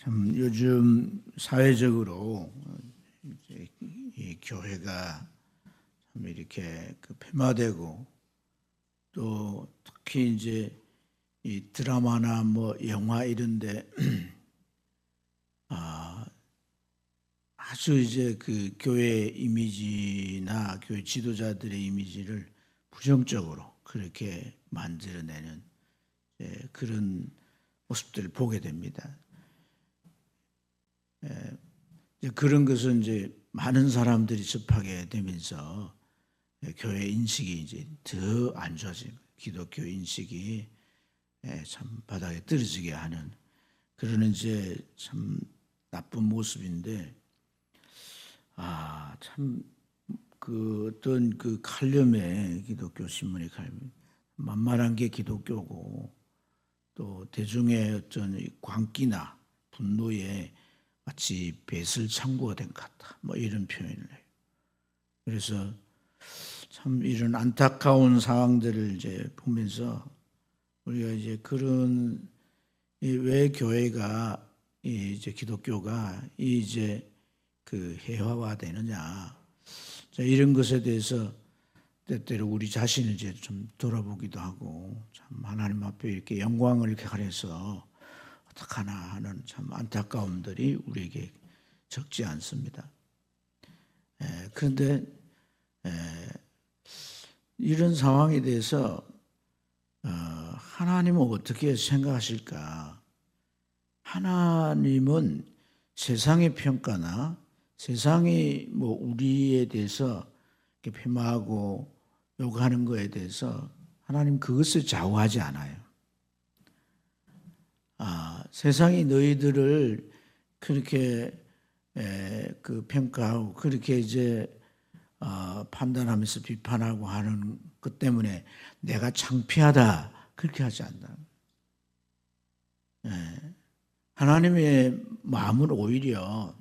참 요즘 사회적으로 이제 이 교회가 참 이렇게 폐마되고 또 특히 이제 이 드라마나 뭐 영화 이런데 아주 이제 그 교회 이미지나 교회 지도자들의 이미지를 부정적으로 그렇게 만들어내는 그런 모습들을 보게 됩니다. 그런 것은 이제 많은 사람들이 접하게 되면서 교회 인식이 이제 더 안 좋아진 기독교 인식이 참 바닥에 떨어지게 하는 그런 이제 참 나쁜 모습인데 참 그 어떤 그 칼럼에 기독교 신문의 칼럼 만만한 게 기독교고 또 대중의 어떤 광기나 분노에 마치 배설 창고가 된 것 같다. 뭐 이런 표현을 해요. 그래서 참 이런 안타까운 상황들을 이제 보면서 우리가 이제 그런 왜 교회가 이제 기독교가 이제 그 해화화되느냐 이런 것에 대해서 때때로 우리 자신을 이제 좀 돌아보기도 하고 참 하나님 앞에 이렇게 영광을 가려서 어떡하나 하는 참 안타까움들이 우리에게 적지 않습니다. 그런데 이런 상황에 대해서 하나님은 어떻게 생각하실까? 하나님은 세상의 평가나 세상이 뭐 우리에 대해서 이렇게 폄하하고 욕하는 거에 대해서 하나님 그것을 좌우하지 않아요. 세상이 너희들을 그렇게 그 평가하고 그렇게 이제 판단하면서 비판하고 하는 것 때문에 내가 창피하다 그렇게 하지 않는다. 하나님의 마음은 오히려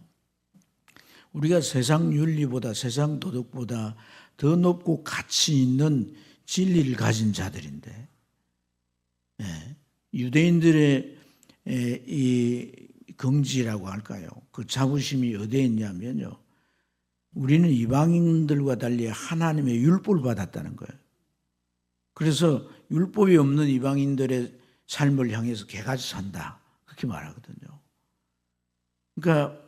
우리가 세상 윤리보다 세상 도덕보다 더 높고 가치 있는 진리를 가진 자들인데 유대인들의 이 긍지라고 할까요? 그 자부심이 어디에 있냐면요. 우리는 이방인들과 달리 하나님의 율법을 받았다는 거예요. 그래서 율법이 없는 이방인들의 삶을 향해서 개같이 산다. 그렇게 말하거든요. 그러니까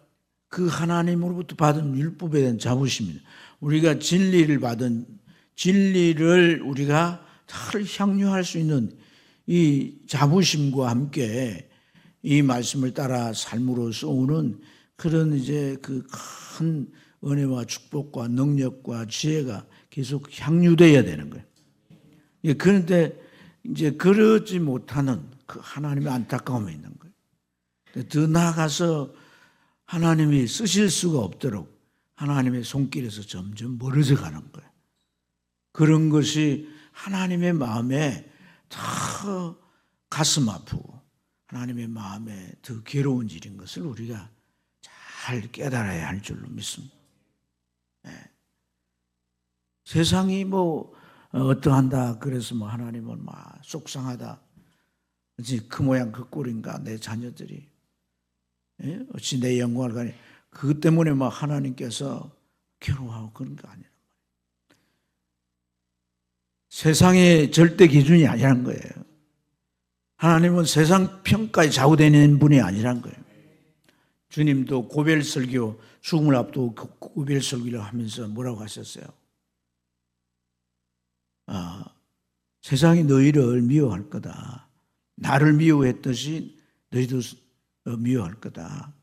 그 하나님으로부터 받은 율법에 대한 자부심입니다. 우리가 진리를 받은 진리를 우리가 잘 향유할 수 있는 이 자부심과 함께 이 말씀을 따라 삶으로써 오는 그런 이제 그 큰 은혜와 축복과 능력과 지혜가 계속 향유되어야 되는 거예요. 그런데 이제 그러지 못하는 그 하나님의 안타까움이 있는 거예요. 더 나아가서 하나님이 쓰실 수가 없도록 하나님의 손길에서 점점 멀어져 가는 거예요. 그런 것이 하나님의 마음에 더 가슴 아프고 하나님의 마음에 더 괴로운 일인 것을 우리가 잘 깨달아야 할 줄로 믿습니다. 세상이 뭐 어떠한다 그래서 뭐 하나님은 막 속상하다. 어찌 그 모양 그 꼴인가 내 자녀들이 어찌 내 영광을 가니 그것 때문에 막 하나님께서 괴로워하고 그런 거 아니란 말이에요. 세상의 절대 기준이 아니란 거예요. 하나님은 세상 평가에 좌우되는 분이 아니란 거예요. 주님도 고별 설교 죽음을 앞두고 고별 설교를 하면서 뭐라고 하셨어요? 세상이 너희를 미워할 거다. 나를 미워했듯이 너희도 미워할 거다.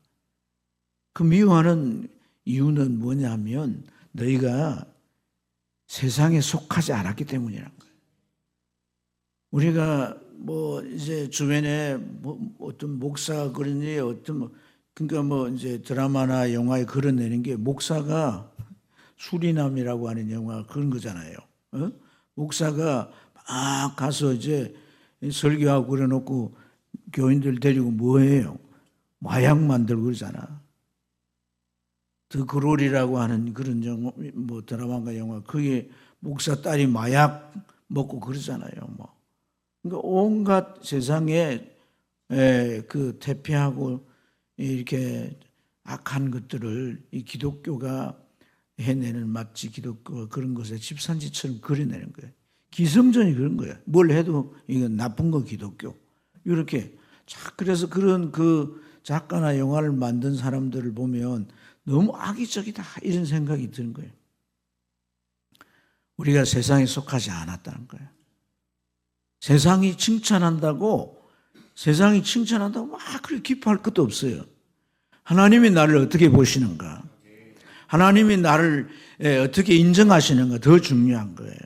그 미워하는 이유는 뭐냐면 너희가 세상에 속하지 않았기 때문이란 거예요. 우리가 뭐 이제 주변에 뭐 어떤 목사가 그러니 그러니까 뭐 이제 드라마나 영화에 그려내는 게 목사가 수리남이라고 하는 영화 그런 거잖아요. 목사가 막 가서 이제 설교하고 그래놓고 교인들 데리고 뭐해요? 마약 만들고 그러잖아. 더 그롤이라고 하는 그런 영화, 뭐 드라마가 영화, 그게 목사 딸이 마약 먹고 그러잖아요. 뭐. 그러니까 온갖 세상에 그 퇴폐하고 이렇게 악한 것들을 이 기독교가 해내는 마치 기독교 그런 것에 집산지처럼 그려내는 거예요. 기성전이 그런 거예요. 뭘 해도 이건 나쁜 거 기독교. 이렇게 그래서 그런 그 작가나 영화를 만든 사람들을 보면 너무 악의적이다 이런 생각이 드는 거예요. 우리가 세상에 속하지 않았다는 거예요. 세상이 칭찬한다고 막 그렇게 기뻐할 것도 없어요. 하나님이 나를 어떻게 보시는가? 하나님이 나를 어떻게 인정하시는가? 더 중요한 거예요.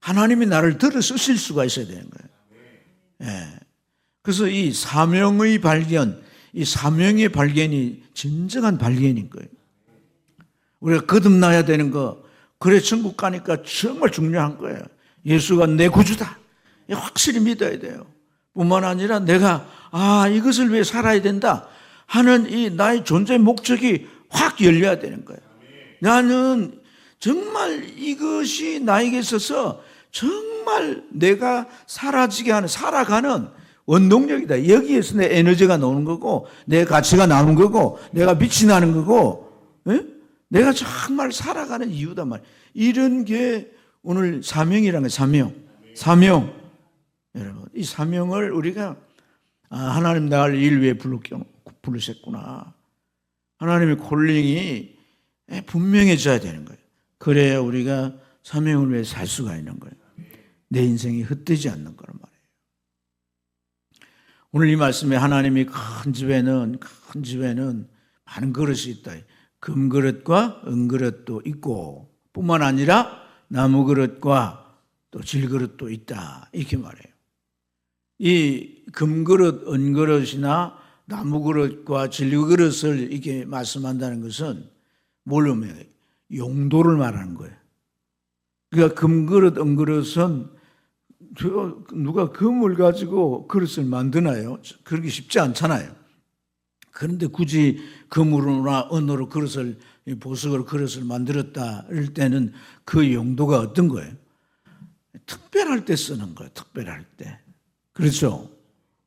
하나님이 나를 들어 쓰실 수가 있어야 되는 거예요. 예. 그래서 이 사명의 발견, 이 사명의 발견이 진정한 발견인 거예요. 우리가 거듭나야 되는 거, 그래 천국 가니까 정말 중요한 거예요. 예수가 내 구주다. 확실히 믿어야 돼요. 뿐만 아니라 내가 이것을 위해 살아야 된다 하는 이 나의 존재 목적이 확 열려야 되는 거예요. 나는 정말 이것이 나에게 있어서 정말 내가 살아가는 원동력이다. 여기에서 내 에너지가 나오는 거고, 내 가치가 나오는 거고, 내가 빛이 나는 거고, 내가 정말 살아가는 이유다 말. 이런 게 오늘 사명이라는 거예요. 사명. 여러분, 이 사명을 우리가 하나님 나를 일 위해 부르셨구나. 하나님의 콜링이 분명해져야 되는 거예요. 그래야 우리가 사명을 위해 살 수가 있는 거예요. 내 인생이 헛되지 않는 거란 말이에요. 오늘 이 말씀에 하나님이 큰 집에는 많은 그릇이 있다. 금그릇과 은그릇도 있고 뿐만 아니라 나무 그릇과 또 질그릇도 있다. 이렇게 말해요. 이 금그릇, 은그릇이나 나무 그릇과 질그릇을 이렇게 말씀한다는 것은 뭘로 말해요? 용도를 말하는 거예요. 그러니까 금그릇, 은그릇은 누가 금을 가지고 그릇을 만드나요? 그러기 쉽지 않잖아요. 그런데 굳이 금으로나 은으로 보석으로 그릇을 만들었다 할 때는 그 용도가 어떤 거예요? 특별할 때 쓰는 거예요. 특별할 때. 그렇죠?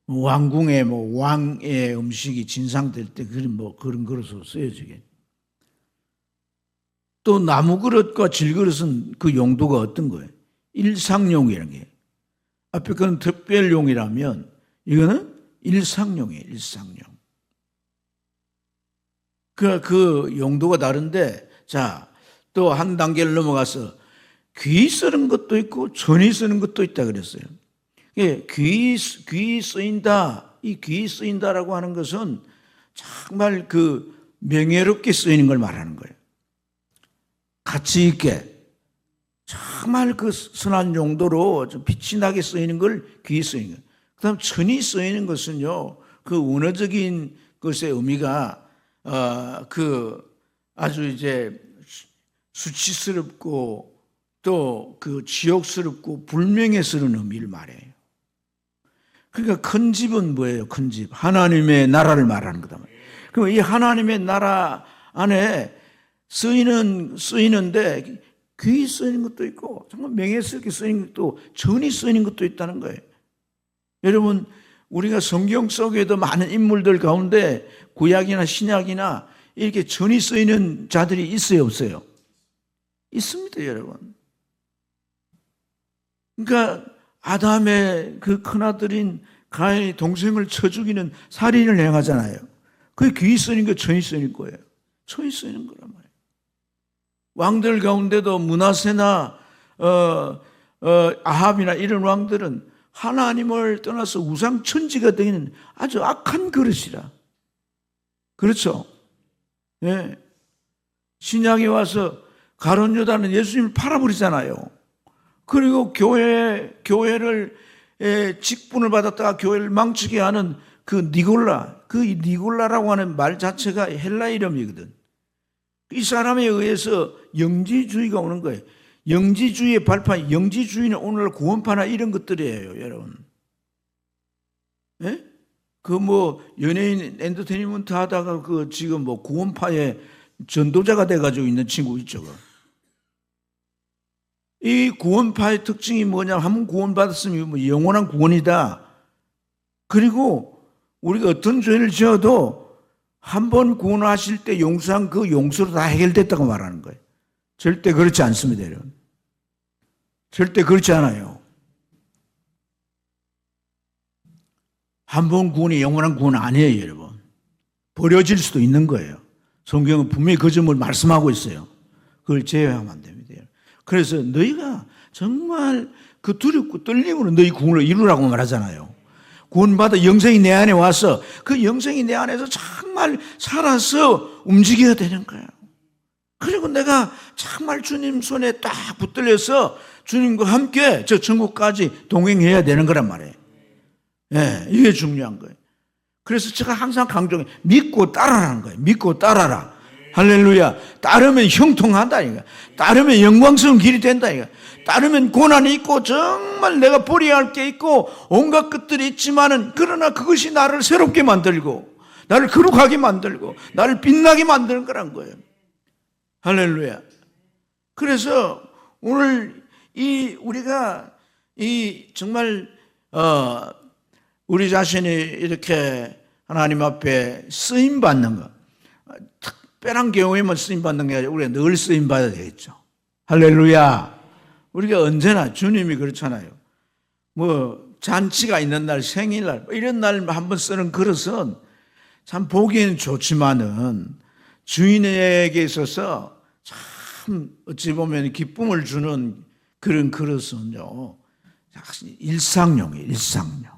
왕궁에 왕의 음식이 진상될 때 그런 그릇으로 쓰여지게. 또 나무 그릇과 질그릇은 그 용도가 어떤 거예요? 일상용이라는 게. 앞에 그건 특별용이라면 이거는 일상용이에요. 일상용. 그 용도가 다른데, 자, 또 한 단계를 넘어가서 귀 쓰는 것도 있고 전이 쓰는 것도 있다 그랬어요. 귀 쓰인다. 이 귀 쓰인다라고 하는 것은 정말 그 명예롭게 쓰이는 걸 말하는 거예요. 가치 있게. 정말 그 선한 용도로 좀 빛이 나게 쓰이는 걸 귀 쓰이는 거예요. 그 다음 천이 쓰이는 것은요, 그 원어적인 것의 의미가 아주 이제 수치스럽고 또 그 지옥스럽고 불명예스러운 의미를 말해요. 그러니까 큰 집은 뭐예요? 큰 집. 하나님의 나라를 말하는 거다. 그럼 이 하나님의 나라 안에 쓰이는데 귀 쓰이는 것도 있고 정말 명예스럽게 쓰이는 것도 전이 쓰이는 것도 있다는 거예요. 여러분, 우리가 성경 속에도 많은 인물들 가운데 구약이나 신약이나 이렇게 전이 쓰이는 자들이 있어요, 없어요? 있습니다, 여러분. 그러니까 아담의 그 큰아들인 가인이 동생을 쳐 죽이는 살인을 행하잖아요. 그게 귀 쓰이는 거, 전이 쓰이는 거예요. 전이 쓰이는 거란 말이에요. 왕들 가운데도 므낫세나 아합이나 이런 왕들은 하나님을 떠나서 우상 천지가 되는 아주 악한 그릇이라. 그렇죠? 예. 신약에 와서 가룟 유다는 예수님을 팔아버리잖아요. 그리고 교회를 직분을 받았다가 교회를 망치게 하는 그 니골라라고 하는 말 자체가 헬라 이름이거든. 이 사람에 의해서 영지주의가 오는 거예요. 영지주의의 발판, 영지주의는 오늘 구원파나 이런 것들이에요, 여러분. 예? 연예인 엔터테인먼트 하다가 지금 구원파의 전도자가 돼가지고 있는 친구 있죠. 이 구원파의 특징이 뭐냐 하면 구원받았으면 영원한 구원이다. 그리고 우리가 어떤 죄를 지어도 한 번 구원하실 때 용서한 그 용서로 다 해결됐다고 말하는 거예요. 절대 그렇지 않습니다, 여러분. 절대 그렇지 않아요. 한 번 구원이 영원한 구원 아니에요, 여러분. 버려질 수도 있는 거예요. 성경은 분명히 그 점을 말씀하고 있어요. 그걸 제외하면 안 됩니다. 그래서 너희가 정말 그 두렵고 떨림으로 너희 구원을 이루라고 말하잖아요. 구원받아 영생이 내 안에 와서 그 영생이 내 안에서 정말 살아서 움직여야 되는 거예요. 그리고 내가 정말 주님 손에 딱 붙들려서 주님과 함께 저 천국까지 동행해야 되는 거란 말이에요. 예, 이게 중요한 거예요. 그래서 제가 항상 강조해 믿고 따라라는 거예요. 믿고 따라라. 할렐루야. 따르면 형통한다 이거. 따르면 영광스러운 길이 된다 이거. 따르면 고난이 있고 정말 내가 버려야 할 게 있고 온갖 것들이 있지만은 그러나 그것이 나를 새롭게 만들고 나를 거룩하게 만들고 나를 빛나게 만드는 거란 거예요. 할렐루야. 그래서 오늘 우리가 정말 우리 자신이 이렇게 하나님 앞에 쓰임 받는 것, 특별한 경우에만 쓰임 받는 게 아니라 우리가 늘 쓰임 받아야 되겠죠. 할렐루야. 우리가 언제나 주님이 그렇잖아요. 뭐 잔치가 있는 날, 생일날 이런 날 한번 쓰는 그릇은 참 보기에는 좋지만은 주인에게 있어서 참 어찌 보면 기쁨을 주는 그런 그릇은요 일상용이에요. 일상용.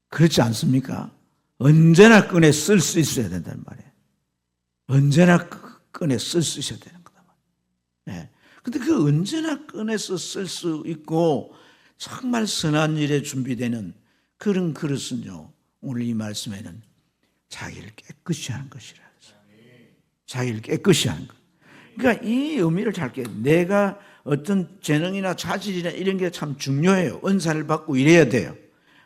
그렇지 않습니까? 언제나 꺼내 쓸 수 있어야 된단 말이에요. 언제나 꺼내 쓸 수 있어야 되는 거다. 네. 근데 그 언제나 꺼내서 쓸 수 있고 정말 선한 일에 준비되는 그런 그릇은요. 오늘 이 말씀에는 자기를 깨끗이 하는 것이라. 자기를 깨끗이 하는 것. 그러니까 이 의미를 잘 깨. 내가 어떤 재능이나 자질이나 이런 게 참 중요해요. 은사를 받고 이래야 돼요.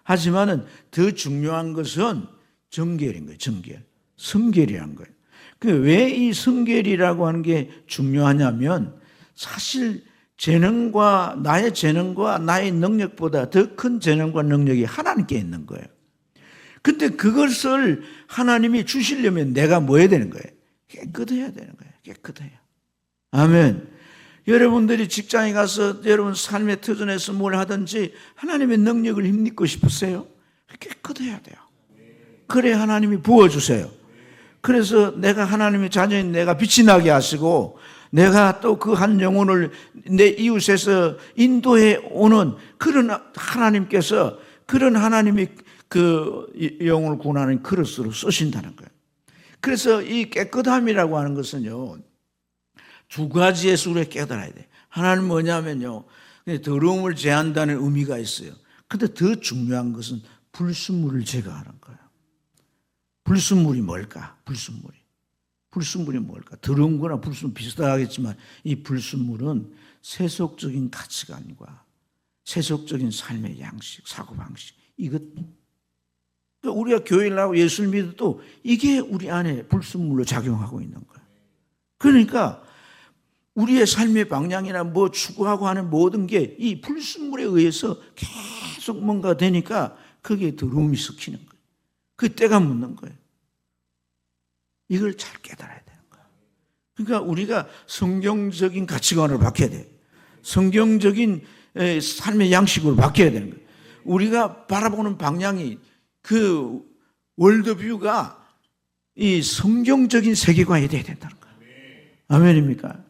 하지만은 더 중요한 것은 정결인 거예요. 정결. 성결이란 거예요. 왜 이 성결이라고 하는 게 중요하냐면 사실 나의 재능과 나의 능력보다 더 큰 재능과 능력이 하나님께 있는 거예요. 근데 그것을 하나님이 주시려면 내가 뭐 해야 되는 거예요? 깨끗해야 되는 거예요. 깨끗해야. 아멘. 여러분들이 직장에 가서 여러분 삶의 터전에서 뭘 하든지 하나님의 능력을 힘입고 싶으세요? 깨끗해야 돼요. 그래 하나님이 부어주세요. 그래서 내가 하나님의 자녀인 내가 빛이 나게 하시고 내가 또 그 한 영혼을 내 이웃에서 인도해 오는 그런 하나님께서 그런 하나님이 그 영혼을 구원하는 그릇으로 쓰신다는 거예요. 그래서 이 깨끗함이라고 하는 것은요. 두 가지의 수를 깨달아야 돼. 하나는 뭐냐면요. 더러움을 제한다는 의미가 있어요. 근데 더 중요한 것은 불순물을 제거하는 거예요. 불순물이 뭘까? 불순물이 뭘까? 더러운 거나 불순물 비슷하겠지만 이 불순물은 세속적인 가치관과 세속적인 삶의 양식, 사고방식 이것 우리가 교회를 하고 예수를 믿어도 이게 우리 안에 불순물로 작용하고 있는 거예요. 그러니까 우리의 삶의 방향이나 뭐 추구하고 하는 모든 게 이 불순물에 의해서 계속 뭔가 되니까 거기에 더러움이 섞이는 거예요. 그 때가 묻는 거예요. 이걸 잘 깨달아야 되는 거예요. 그러니까 우리가 성경적인 가치관을 바뀌어야 돼요. 성경적인 삶의 양식으로 바뀌어야 되는 거예요. 우리가 바라보는 방향이 그 월드뷰가 이 성경적인 세계관이 돼야 된다는 거예요. 아멘입니까?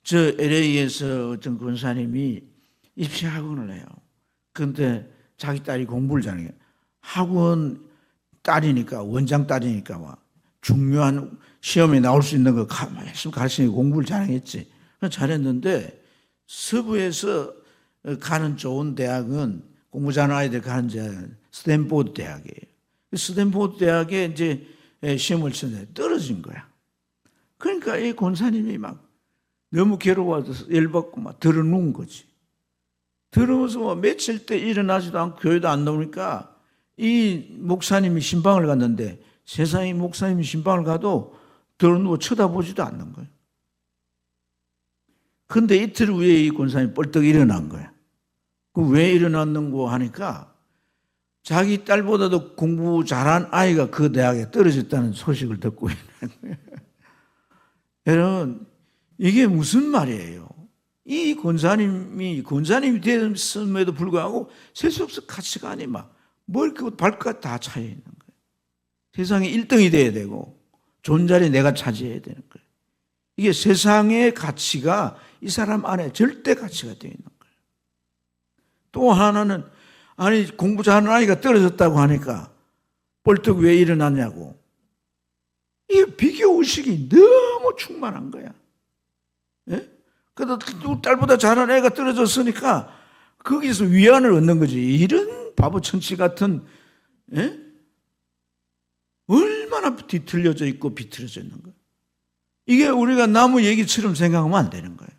저 LA에서 어떤 권사님이 입시학원을 해요. 그런데 자기 딸이 공부를 잘해요. 학원 딸이니까 원장 딸이니까 막 중요한 시험에 나올 수 있는 거 열심히 가르치니까 공부를 잘했지. 잘했는데 서부에서 가는 좋은 대학은 공부 잘하는 아이들 가는 대학은 스탠포드 대학이에요. 스탠포드 대학에 이제 시험을 치는데 떨어진 거야. 그러니까 이 권사님이 막 너무 괴로워서 열받고 막 들어누운 거지. 들어서 뭐 며칠 때 일어나지도 않고 교회도 안 나오니까 이 목사님이 신방을 갔는데 세상에 목사님이 신방을 가도 들어누워 쳐다보지도 않는 거예요. 근데 이틀 후에 이 권사님이 벌떡 일어난 거야. 왜 일어났는고 하니까 자기 딸보다도 공부 잘한 아이가 그 대학에 떨어졌다는 소식을 듣고 있는 거예요. 여러분, 이게 무슨 말이에요? 이 권사님이 됐음에도 불구하고 세속적 가치관이 뭘 발끝 다 차여 있는 거예요. 세상에 1등이 돼야 되고 존자리 내가 차지해야 되는 거예요. 이게 세상의 가치가 이 사람 안에 절대 가치가 되어 있는 거예요. 또 하나는 아니 공부 잘하는 아이가 떨어졌다고 하니까 벌떡 왜 일어났냐고. 이 비교의식이 너무 충만한 거야. 예? 그래도 딸보다 잘하는 애가 떨어졌으니까 거기서 위안을 얻는 거지. 이런 바보 천치 같은, 예? 얼마나 뒤틀려져 있고 비틀어져 있는 거야. 이게 우리가 나무 얘기처럼 생각하면 안 되는 거예요.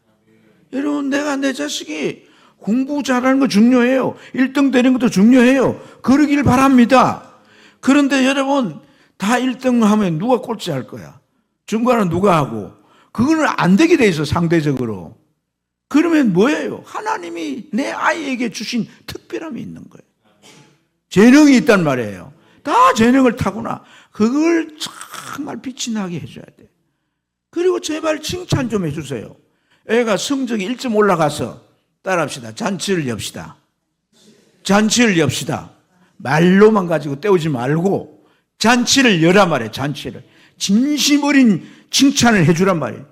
여러분, 내가 내 자식이 공부 잘하는 거 중요해요. 1등 되는 것도 중요해요. 그러길 바랍니다. 그런데 여러분, 다 1등 하면 누가 꼴찌할 거야? 중간은 누가 하고? 그거는 안 되게 돼 있어, 상대적으로. 그러면 뭐예요? 하나님이 내 아이에게 주신 특별함이 있는 거예요. 재능이 있단 말이에요. 다 재능을 타고나. 그걸 정말 빛이 나게 해줘야 돼. 그리고 제발 칭찬 좀 해주세요. 애가 성적이 1점 올라가서 따라합시다. 잔치를 엽시다. 잔치를 엽시다. 말로만 가지고 때우지 말고 잔치를 여라 말이에요. 잔치를. 진심 어린 칭찬을 해주란 말이에요.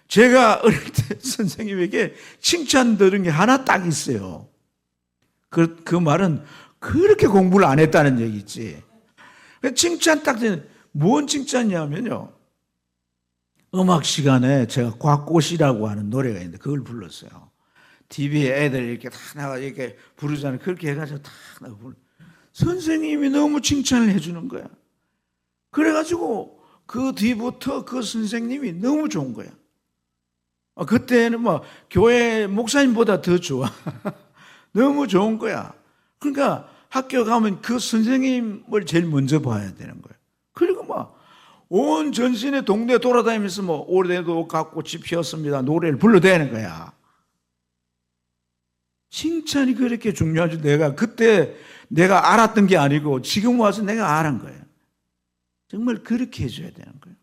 제가 어릴 때 선생님에게 칭찬 들은 게 하나 딱 있어요. 그 말은 그렇게 공부를 안 했다는 얘기지. 칭찬 딱, 뭔 칭찬이냐면요. 음악 시간에 제가 곽꽃이라고 하는 노래가 있는데 그걸 불렀어요. TV에 애들 이렇게 다 나가 이렇게 부르잖아요. 그렇게 해가지고 다 나가 불러. 선생님이 너무 칭찬을 해주는 거야. 그래가지고 그 뒤부터 그 선생님이 너무 좋은 거야. 그때는 교회 목사님보다 더 좋아. 너무 좋은 거야. 그러니까 학교 가면 그 선생님을 제일 먼저 봐야 되는 거야. 그리고 온 전신의 동네 돌아다니면서 올해도 갓꽃이 피었습니다. 노래를 불러대는 거야. 칭찬이 그렇게 중요하지. 그때 내가 알았던 게 아니고 지금 와서 내가 알은 거예요. 정말 그렇게 해줘야 되는 거예요.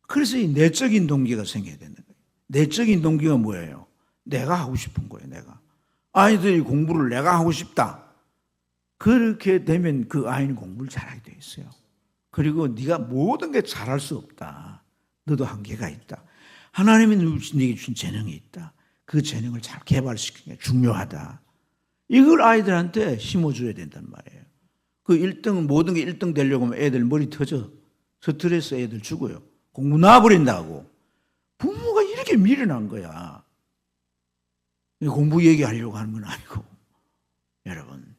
그래서 이 내적인 동기가 생겨야 되는 거예요. 내적인 동기가 뭐예요? 내가 하고 싶은 거예요. 내가. 아이들이 공부를 내가 하고 싶다. 그렇게 되면 그 아이는 공부를 잘하게 돼 있어요. 그리고 네가 모든 게 잘할 수 없다. 너도 한계가 있다. 하나님이 네게 주신 재능이 있다. 그 재능을 잘 개발시키는 게 중요하다. 이걸 아이들한테 심어줘야 된단 말이에요. 그 1등, 모든 게 1등 되려고 하면 애들 머리 터져. 스트레스 애들 죽어요. 공부 놔버린다고. 부모가 이렇게 미련한 거야. 공부 얘기하려고 하는 건 아니고. 여러분,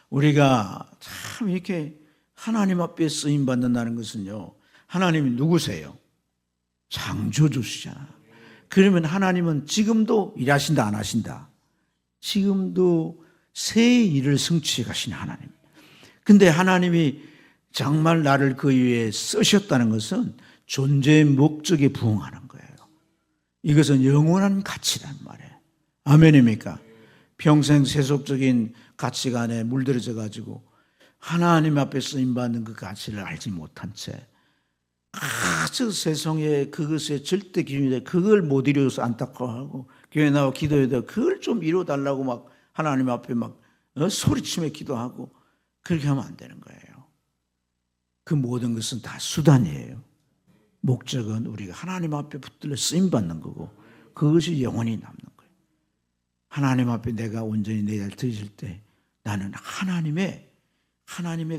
우리가 참 이렇게 하나님 앞에 쓰임 받는다는 것은요, 하나님이 누구세요? 창조주시잖아. 그러면 하나님은 지금도 일하신다, 안 하신다? 지금도 새 일을 성취해 가신 하나님. 근데 하나님이 정말 나를 그 위에 쓰셨다는 것은 존재의 목적에 부응하는 거예요. 이것은 영원한 가치란 말이에요. 아멘입니까? 평생 세속적인 가치관에 물들어져 가지고 하나님 앞에 쓰임받는 그 가치를 알지 못한 채 아주 세상에 그것에 절대 기준이 돼. 그걸 못 이루어서 안타까워하고 교회 나와 기도해도 그걸 좀 이루어달라고 하나님 앞에 소리치며 기도하고 그렇게 하면 안 되는 거예요. 그 모든 것은 다 수단이에요. 목적은 우리가 하나님 앞에 붙들려 쓰임받는 거고 그것이 영원히 남는 거예요. 하나님 앞에 내가 온전히 내 자리를 드릴 때 나는 하나님의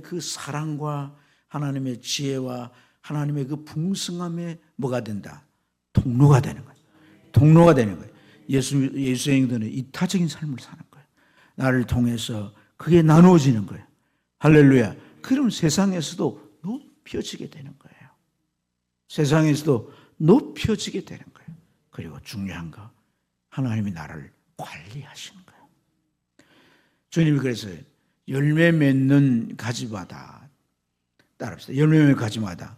그 사랑과 하나님의 지혜와 하나님의 그 풍성함에 뭐가 된다? 통로가 되는 거예요. 통로가 되는 거예요. 예수의 행도는 이타적인 삶을 사는 거예요. 나를 통해서 그게 나누어지는 거예요. 할렐루야. 그럼 세상에서도 높여지게 되는 거예요. 세상에서도 높여지게 되는 거예요. 그리고 중요한 거, 하나님이 나를 관리하시는 거예요. 주님이 그래서 열매 맺는 가지마다, 따라합시다. 열매 맺는 가지마다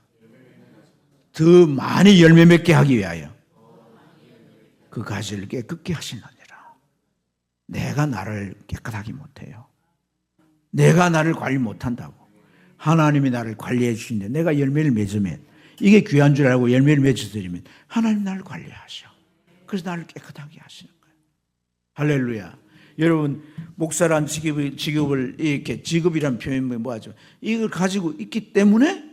더 많이 열매 맺게 하기 위하여 그 가지를 깨끗게 하시느니라. 내가 나를 깨끗하게 못해요. 내가 나를 관리 못한다고. 하나님이 나를 관리해 주시는데 내가 열매를 맺으면, 이게 귀한 줄 알고 열매를 맺어드리면 하나님 나를 관리하셔. 그래서 나를 깨끗하게 하시는 거예요. 할렐루야. 여러분, 목사란 직업을 이렇게, 직업이란 표현이 뭐하죠? 이걸 가지고 있기 때문에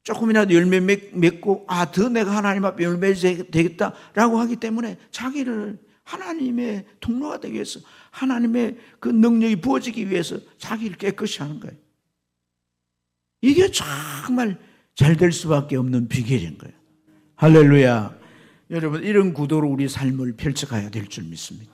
조금이라도 열매 맺고, 더 내가 하나님 앞에 열매 되겠다라고 하기 때문에 자기를 하나님의 통로가 되기 위해서, 하나님의 그 능력이 부어지기 위해서 자기를 깨끗이 하는 거예요. 이게 정말 잘 될 수밖에 없는 비결인 거예요. 할렐루야. 여러분, 이런 구도로 우리 삶을 펼쳐가야 될 줄 믿습니다.